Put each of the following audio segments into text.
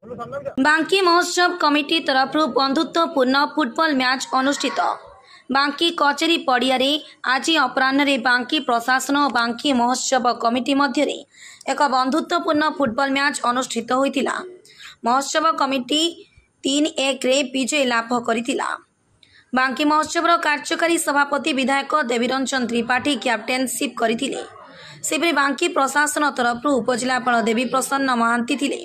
बांकी महोत्सव कमिटी तरफ बंधुत्वपूर्ण फुटबॉल मैच अनुष्ठित बांकी कचेरी पड़िया आज अपराह्न बांकी प्रशासन और बांकी महोत्सव कमिटी मध्य एक बंधुत्वपूर्ण फुटबॉल मैच अनुष्ठित होता। महोत्सव कमिटी 3-1 विजय लाभ करथिला। बांकी महोत्सव कार्यकारी सभापति विधायक देवीरंजन त्रिपाठी कैप्टेनशिप करथिले। सेपरि बांकी प्रशासन तरफ उपजिलापाल देवी प्रसन्न महांती थिले।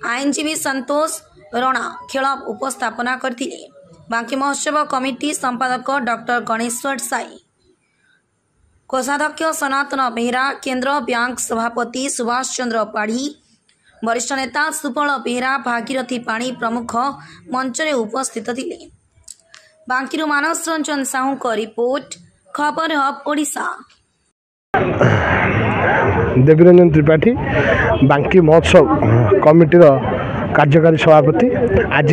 आईनजीवी संतोष रणा खेल उपस्थापना करथिले। बांकी महोत्सव कमिटी संपादक डॉक्टर गणेश्वर साई, कोषाध्यक्ष सनातन बेहरा, केंद्र बैंक सभापति सुभाष चंद्र पाढ़ी, वरिष्ठ नेता सुफल बेहरा, भागीरथी पाणी प्रमुख मंच में उपस्थित थिले। बांकी मानस रंजन साहू को रिपोर्ट, खबर हब ओडिशा। देवीरंजन त्रिपाठी बांकी महोत्सव कमिटी कार्यकारी सभापति। आज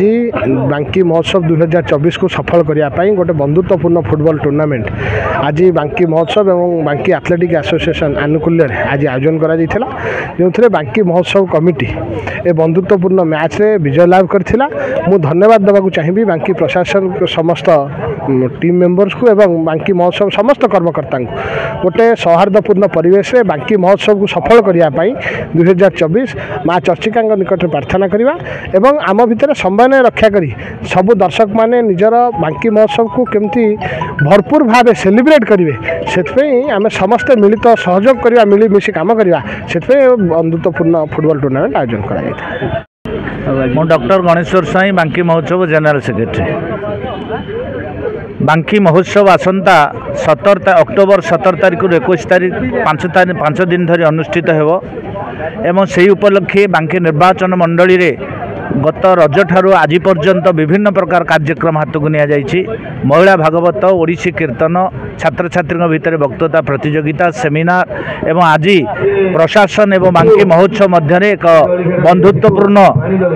बांकी महोत्सव 2024 को सफल करने गोटे बंधुत्वपूर्ण फुटबॉल टूर्नामेंट आज बांकी महोत्सव एवं बांकी एथलेटिक एसोसिएशन आनुकूल्य आज आयोजन करा जो थे बांकी महोत्सव कमिटी ए बंधुत्वपूर्ण मैच रे विजय लाभ करथिला। मु धन्यवाद देवाक चाहिए बांकी प्रशासन समस्त टीम मेंबर्स को एवं बांकी महोत्सव समस्त कर्मकर्ता को गोटे सौहार्दपूर्ण परिवेश रे बांकी महोत्सव को सफल करने 2024 माँ चर्चिका निकट प्रार्थना करवा एवं आम भितर समन्वय रक्षा करी सबु दर्शक माने निजर बांकी महोत्सव को केमती भरपूर भाव सेलिब्रेट करेंगे से आम समस्ते मिलित सहयोग करवा मिलीमिशी काम करवा से बंधुत्वपूर्ण फुटबॉल टूर्नामेंट आयोजन कर। डॉक्टर गणेश्वर साई बांकी महोत्सव जनरल सेक्रेटरी। बांकी महोत्सव आसंता 17 अक्टोबर 17 तारिख 21 तारिख 5 दिन धरी अनुष्ठित हेबो एवं से उपलक्षे बांकी निर्वाचन मंडली रे गत रज ठारू आज पर्यंत विभिन्न प्रकार कार्यक्रम हाथ को निया जाइछि। महिला भागवत, ओडिसी कीर्तन, छात्र छात्री भितर वक्तृता प्रतियोगिता, सेमिनार एवं आज प्रशासन एवं बांकी महोत्सव मध्य एक बंधुत्वपूर्ण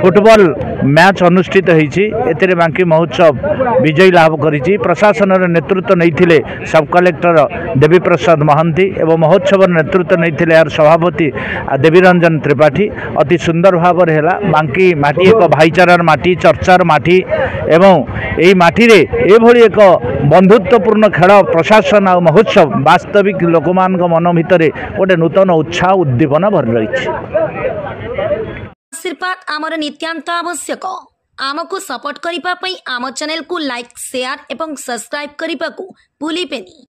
फुटबॉल मैच अनुष्ठित होइछि। एतिरे बांकी महोत्सव विजय लाभ करिछि। प्रशासन नेतृत्व नैथिले सब कलेक्टर देवी प्रसाद महांती एवं महोत्सव नेतृत्व नैथिले यार सभापति देवीरंजन त्रिपाठी। अति सुंदर भाव हेला। बांकी माटी एक भाईचारार माटी, चर्चार माटी एवं यही माटी रे एभली एक बंधुत्वपूर्ण खेल प्रशासन और महोत्सव वास्तविक लोकमान मन भितर गोटे नूतन उत्साह उद्दीपना भर रही। आशीर्वाद आमर नित्यांत आवश्यक। आमको सपोर्ट करिपा पई आम चैनल को लाइक, शेयर एवं सब्सक्राइब करिपा को भूलिबेनी।